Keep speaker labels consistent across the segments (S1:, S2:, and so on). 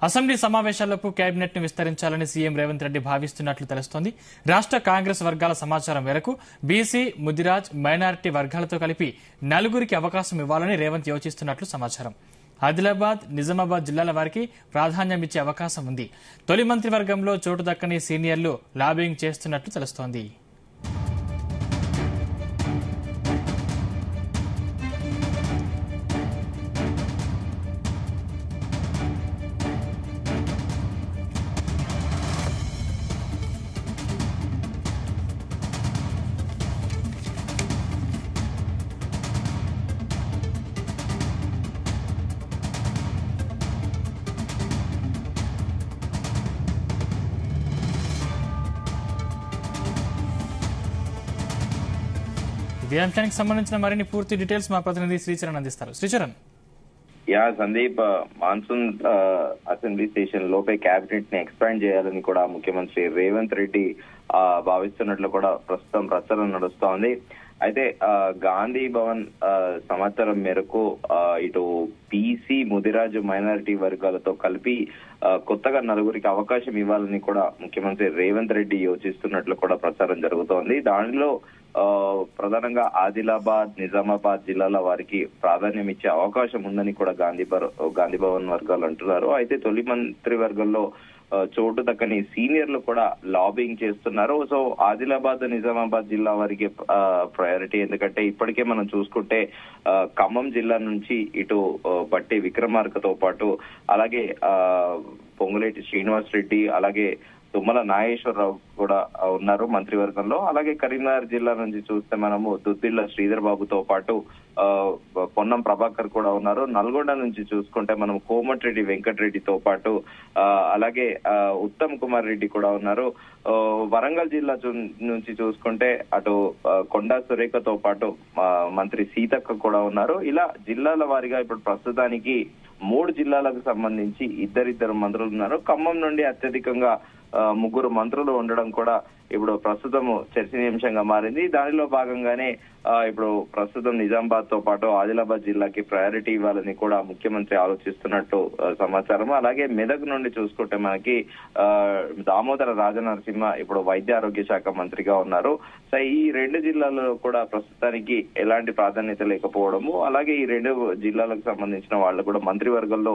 S1: Assembly సమావేశాలకు cabinet ను విస్తరించాలని సీఎం రేవంత్ రెడ్డి భావిస్తున్నట్లు తెలుస్తోంది. రాష్ట్ర కాంగ్రెస్ వర్గాల సమాచారం మేరకు బీసీ, ముదిరాజ్, మైనారిటీ వర్గాలతో కలిపి 4 అవకాశం ఇవ్వాలని రేవంత్ యోచిస్తున్నట్లు సమాచారం. ఆదిలాబాద్, నిజామాబాద్ జిల్లాల వారికి ప్రాధాన్యం ఇచ్చే అవకాశం ఉంది. తొలి మంత్రివర్గంలో చోటు దక్కని సీనియర్లు లాబింగ్ చేస్తున్నట్లు తెలుస్తోంది. ఈ అంశానికి సంబంధించిన మరిన్ని పూర్తి డీటెయిల్స్ మా ప్రతినిధి శ్రీచరణ్ అందిస్తారు. Sricharan.
S2: Sandeep, monsoon assembly session లోపే కేబినెట్ ని ఎక్స్పాండ్ చేయాలని కూడా ముఖ్యమంత్రి రేవంత్ రెడ్డి భావిస్తున్నట్లు కూడా ప్రస్తుతం ప్రచారం నడుస్తోంది. అయితే గాంధీ భవన్ సమాచారం మేరకు ఇటు బీసీ, ముదిరాజు, మైనారిటీ వర్గాలతో కలిపి కొత్తగా 4 అవకాశం ఇవ్వాలని కూడా ముఖ్యమంత్రి రేవంత్ రెడ్డి యోచిస్తున్నట్లు కూడా ప్రచారం జరుగుతోంది. దానిలో ప్రధానంగా ఆదిలాబాద్, నిజామాబాద్ జిల్లాల వారికి ప్రాధాన్యం ఇచ్చే అవకాశం ఉందని కూడా గాంధీ భవన్ వర్గాలు అంటున్నారు. అయితే తొలి మంత్రి వర్గంలో చోటు దక్కని సీనియర్లు కూడా లాబింగ్ చేస్తున్నారు. సో ఆదిలాబాద్, నిజామాబాద్ జిల్లా వారికి ప్రయారిటీ. ఎందుకంటే ఇప్పటికే మనం చూసుకుంటే ఖమ్మం జిల్లా నుంచి ఇటు బట్టి విక్రమార్కతో పాటు అలాగే పొంగులేటి శ్రీనివాస్ రెడ్డి, అలాగే తుమ్మల నాగేశ్వరరావు కూడా ఉన్నారు మంత్రివర్గంలో. అలాగే కరీంనగర్ జిల్లా నుంచి చూస్తే మనము దుద్దిళ్ల శ్రీధర్ బాబుతో పాటు పొన్నం ప్రభాకర్ కూడా ఉన్నారు. నల్గొండ నుంచి చూసుకుంటే మనం కోమటిరెడ్డి వెంకటరెడ్డితో పాటు అలాగే ఉత్తమ్ కుమార్ రెడ్డి కూడా ఉన్నారు. వరంగల్ జిల్లా నుంచి చూసుకుంటే అటు కొండా సురేఖతో పాటు మంత్రి సీతక్క కూడా ఉన్నారు. ఇలా జిల్లాల వారీగా ఇప్పుడు ప్రస్తుతానికి 3 జిల్లాలకు సంబంధించి ఇద్దరిద్దరు మంత్రులు ఉన్నారు. ఖమ్మం నుండి అత్యధికంగా 3 మంత్రులు ఉండడం కూడా ఇప్పుడు ప్రస్తుతం చర్చనీయాంశంగా మారింది. దానిలో భాగంగానే ఇప్పుడు ప్రస్తుతం నిజామాబాద్ తో పాటు ఆదిలాబాద్ జిల్లాకి ప్రయారిటీ ఇవ్వాలని కూడా ముఖ్యమంత్రి ఆలోచిస్తున్నట్టు సమాచారం. అలాగే మెదక్ నుండి చూసుకుంటే మనకి దామోదర రాజనరసింహ ఇప్పుడు వైద్య ఆరోగ్య శాఖ మంత్రిగా ఉన్నారు. సో ఈ 2 జిల్లాల్లో కూడా ప్రస్తుతానికి ఎలాంటి ప్రాధాన్యత లేకపోవడము, అలాగే ఈ 2 జిల్లాలకు సంబంధించిన వాళ్ళు కూడా మంత్రివర్గంలో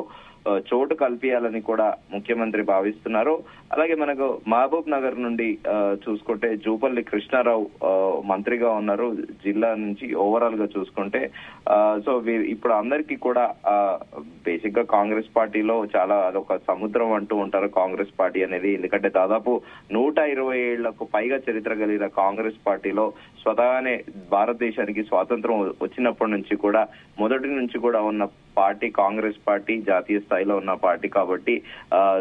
S2: చోటు కల్పించాలని కూడా ముఖ్యమంత్రి భావిస్తున్నారు. అలాగే మనకు మహబూబ్ నగర్ నుండి చూసుకుంటే జూపల్లి కృష్ణారావు మంత్రిగా ఉన్నారు జిల్లా నుంచి. ఓవరాల్ గా చూసుకుంటే సో ఇప్పుడు అందరికీ కూడా బేసిక్ గా కాంగ్రెస్ పార్టీలో చాలా అదొక సముద్రం అంటూ ఉంటారు కాంగ్రెస్ పార్టీ అనేది. ఎందుకంటే దాదాపు 120 ఏళ్లకు పైగా చరిత్ర కలిగిన కాంగ్రెస్ పార్టీలో స్వతహానే భారతదేశానికి స్వాతంత్రం వచ్చినప్పటి నుంచి కూడా మొదటి నుంచి కూడా ఉన్న పార్టీ కాంగ్రెస్ పార్టీ, జాతీయ స్థాయిలో ఉన్న పార్టీ కాబట్టి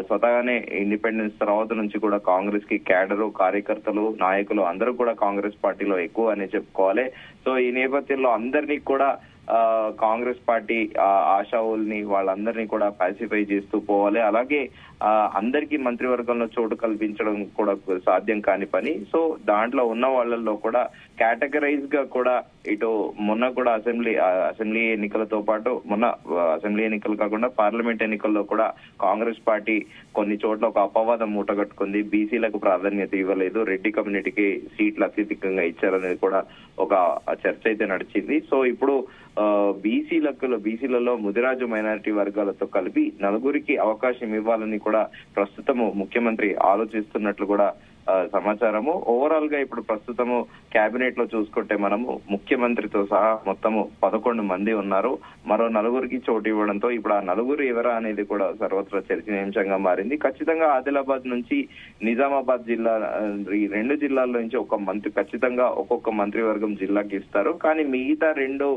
S2: స్వతహానే ఇండిపెండెన్స్ తర్వాత నుంచి కూడా కాంగ్రెస్ కి క్యాడరు, కార్యకర్తలు, నాయకులు అందరూ కూడా కాంగ్రెస్ పార్టీలో ఎక్కువ అని చెప్పుకోవాలి. సో ఈ నేపథ్యంలో అందరినీ కూడా కాంగ్రెస్ పార్టీ ఆశావుల్ని వాళ్ళందరినీ కూడా పాసిఫై చేస్తూ పోవాలి. అలాగే అందరికీ మంత్రివర్గంలో చోటు కల్పించడం కూడా సాధ్యం కాని పని. సో దాంట్లో ఉన్న వాళ్ళల్లో కూడా కేటగరైజ్ గా కూడా ఇటు మొన్న కూడా అసెంబ్లీ ఎన్నికలతో పాటు మొన్న అసెంబ్లీ ఎన్నికలు కాకుండా పార్లమెంట్ ఎన్నికల్లో కూడా కాంగ్రెస్ పార్టీ కొన్ని చోట్ల ఒక అపవాదం మూటగట్టుకుంది. బీసీలకు ప్రాధాన్యత ఇవ్వలేదు, రెడ్డి కమ్యూనిటీకి సీట్లు అత్యధికంగా ఇచ్చారనేది కూడా ఒక చర్చ అయితే నడిచింది. సో ఇప్పుడు బీసీలలో ముదిరాజు, మైనారిటీ వర్గాలతో కలిపి 4 అవకాశం ఇవ్వాలని కూడా ప్రస్తుతము ముఖ్యమంత్రి ఆలోచిస్తున్నట్లు కూడా సమాచారము. ఓవరాల్ గా ఇప్పుడు ప్రస్తుతము కేబినెట్ లో చూసుకుంటే మనము ముఖ్యమంత్రితో సహా మొత్తము 11 మంది ఉన్నారు. మరో 4 చోటు ఇవ్వడంతో ఇప్పుడు ఆ 4 ఎవరా అనేది కూడా సర్వత్రా చర్చనీయాంశంగా మారింది. ఖచ్చితంగా ఆదిలాబాద్ నుంచి నిజామాబాద్ జిల్లా, ఈ 2 జిల్లాల్లో నుంచి ఒక మంత్రి ఖచ్చితంగా ఒక్కొక్క మంత్రివర్గం జిల్లాకి ఇస్తారు. కానీ మిగతా 2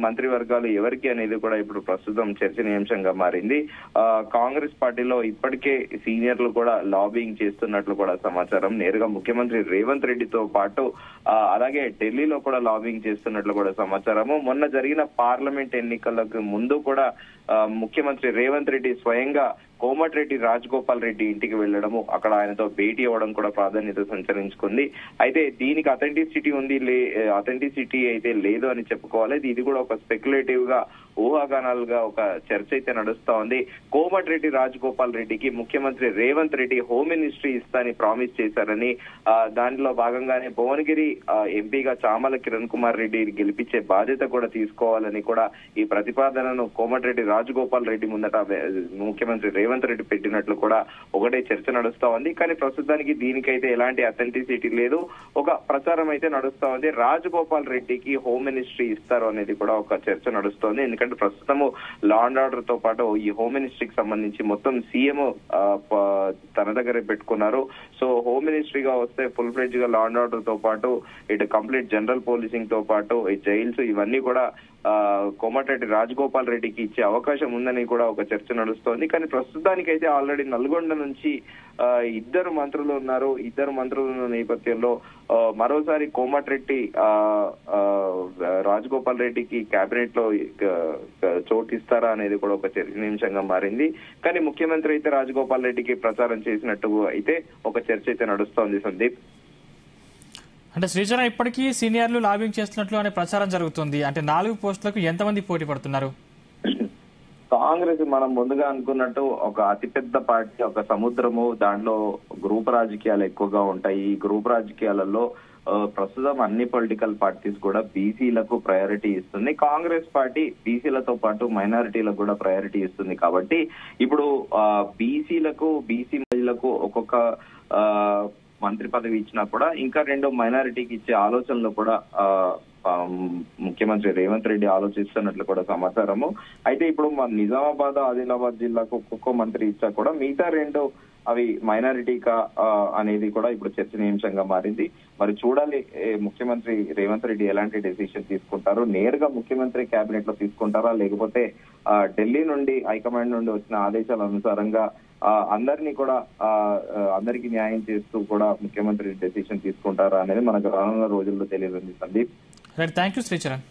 S2: మంత్రివర్గాలు ఎవరికి అనేది కూడా ఇప్పుడు ప్రస్తుతం చర్చనీయాంశంగా మారింది. కాంగ్రెస్ పార్టీలో ఇప్పటికే సీనియర్లు కూడా లాబింగ్ చేస్తున్నట్లు కూడా సమాచారం. నేరుగా ముఖ్యమంత్రి రేవంత్ రెడ్డితో పాటు అలాగే ఢిల్లీలో కూడా లాబింగ్ చేస్తున్నట్లు కూడా సమాచారము. మొన్న జరిగిన పార్లమెంట్ ఎన్నికలకు ముందు కూడా ముఖ్యమంత్రి రేవంత్ రెడ్డి స్వయంగా కోమటిరెడ్డి రాజగోపాల్ రెడ్డి ఇంటికి వెళ్లడము, అక్కడ ఆయనతో భేటీ అవ్వడం కూడా ప్రాధాన్యత సంచరించుకుంది. అయితే దీనికి అథెంటిసిటీ అయితే లేదు అని చెప్పుకోవాలి. ఇది కూడా ఒక స్పెక్యులేటివ్ గా ఊహాగానాలుగా ఒక చర్చ అయితే నడుస్తా ఉంది. కోమటిరెడ్డి రాజగోపాల్ రెడ్డికి ముఖ్యమంత్రి రేవంత్ రెడ్డి హోమ్ మినిస్ట్రీ ఇస్తానని ప్రామిస్ చేశారని, దానిలో భాగంగానే భువనగిరి ఎంపీగా చామల కిరణ్ కుమార్ రెడ్డి గెలిపించే బాధ్యత కూడా తీసుకోవాలని కూడా ఈ ప్రతిపాదనను కోమటిరెడ్డి రాజగోపాల్ రెడ్డి ముందట ముఖ్యమంత్రి రేవంత్ రెడ్డి పెట్టినట్లు కూడా ఒకటే చర్చ నడుస్తా ఉంది. కానీ ప్రస్తుతానికి దీనికైతే ఎలాంటి అథెంటిసిటీ లేదు. ఒక ప్రచారం అయితే నడుస్తా ఉంది. రాజగోపాల్ రెడ్డికి హోమ్ మినిస్ట్రీ ఇస్తారు అనేది కూడా ఒక చర్చ నడుస్తోంది. ఎందుకంటే ప్రస్తుతము లా అండ్ ఆర్డర్ తో పాటు ఈ హోమ్ మినిస్ట్రీకి సంబంధించి మొత్తం సీఎం తన దగ్గరే పెట్టుకున్నారు. సో హోమ్ మినిస్ట్రీగా వస్తే ఫుల్ ఫ్లెడ్జ్ గా లా అండ్ ఆర్డర్ తో పాటు ఇటు కంప్లీట్ జనరల్ పోలీసింగ్ తో పాటు ఈ జైల్స్ ఇవన్నీ కూడా కోమటిరెడ్డి రాజగోపాల్ రెడ్డికి ఇచ్చే అవకాశం ఉందని కూడా ఒక చర్చ నడుస్తోంది. కానీ ప్రస్తుతానికైతే ఆల్రెడీ నల్గొండ నుంచి ఇద్దరు మంత్రులు ఉన్నారు. ఇద్దరు మంత్రుల నేపథ్యంలో మరోసారి కోమటిరెడ్డి రాజగోపాల్ రెడ్డికి కేబినెట్ లో చోటు ఇస్తారా అనేది కూడా ఒక చర్చనీయాంశంగా మారింది. కానీ ముఖ్యమంత్రి అయితే రాజగోపాల్ రెడ్డికి ప్రచారం చేసినట్టు అయితే ఒక చర్చ అయితే నడుస్తోంది సందీప్.
S1: అంటే శ్రీచర ఇప్పటికీ సీనియర్లు లాబింగ్ చేస్తున్నట్లు అనే ప్రచారం జరుగుతుంది. అంటే 4 పోస్టులకు ఎంతమంది పోటీ పడుతున్నారు?
S2: కాంగ్రెస్ మనం ముందుగా అనుకున్నట్టు ఒక అతిపెద్ద పార్టీ, ఒక సముద్రము, దాంట్లో గ్రూప్ రాజకీయాలు ఎక్కువగా ఉంటాయి. ఈ గ్రూప్ రాజకీయాలలో ప్రస్తుతం అన్ని పొలిటికల్ పార్టీస్ కూడా బీసీలకు ప్రయారిటీ ఇస్తుంది. కాంగ్రెస్ పార్టీ బీసీలతో పాటు మైనారిటీలకు కూడా ప్రయారిటీ ఇస్తుంది. కాబట్టి ఇప్పుడు బీసీ మహిళలకు ఒక్కొక్క మంత్రి పదవి ఇచ్చినా కూడా ఇంకా 2 మైనారిటీకి ఇచ్చే ఆలోచనలు కూడా ముఖ్యమంత్రి రేవంత్ రెడ్డి ఆలోచిస్తున్నట్లు కూడా సమాచారము. అయితే ఇప్పుడు నిజామాబాద్, ఆదిలాబాద్ జిల్లాకు ఒక్కొక్క మంత్రి ఇచ్చా కూడా మిగతా 2 అవి మైనారిటీకా అనేది కూడా ఇప్పుడు చర్చనీయాంశంగా మారింది. మరి చూడాలి ముఖ్యమంత్రి రేవంత్ రెడ్డి ఎలాంటి డెసిషన్ తీసుకుంటారు. నేరుగా ముఖ్యమంత్రి కేబినెట్ లో తీసుకుంటారా, లేకపోతే ఢిల్లీ నుండి హైకమాండ్ నుండి వచ్చిన ఆదేశాల అనుసారంగా అందరికీ న్యాయం చేస్తూ కూడా ముఖ్యమంత్రి డెసిషన్ తీసుకుంటారా అనేది మనకు రానున్న రోజుల్లో తెలియదు సందీప్.
S1: Thank you Sricharan.